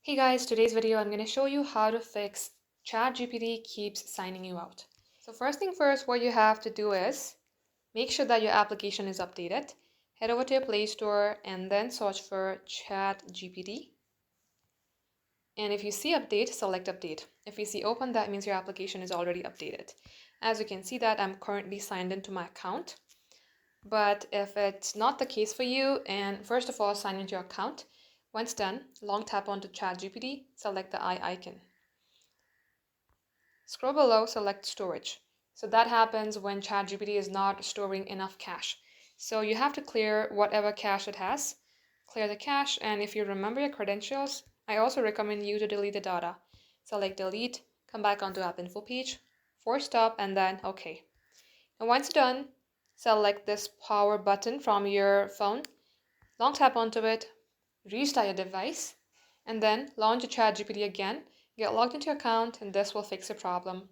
Hey guys, today's video I'm going to show you how to fix ChatGPT keeps signing you out. So first thing first, what you have to do is make sure that your application is updated. Head over to your Play Store and then search for ChatGPT. And if you see update, select update. If you see open, that means your application is already updated. As you can see that I'm currently signed into my account. But if it's not the case for you, and first of all, sign into your account. Once done, long tap onto ChatGPT, select the eye icon. Scroll below, select storage. So that happens when ChatGPT is not storing enough cache. So you have to clear whatever cache it has. Clear the cache, and if you remember your credentials, I also recommend you to delete the data. Select delete, come back onto app info page, force stop, and then OK. And once done, select this power button from your phone, long tap onto it, restart your device, and then launch your ChatGPT again, get logged into your account, and this will fix your problem.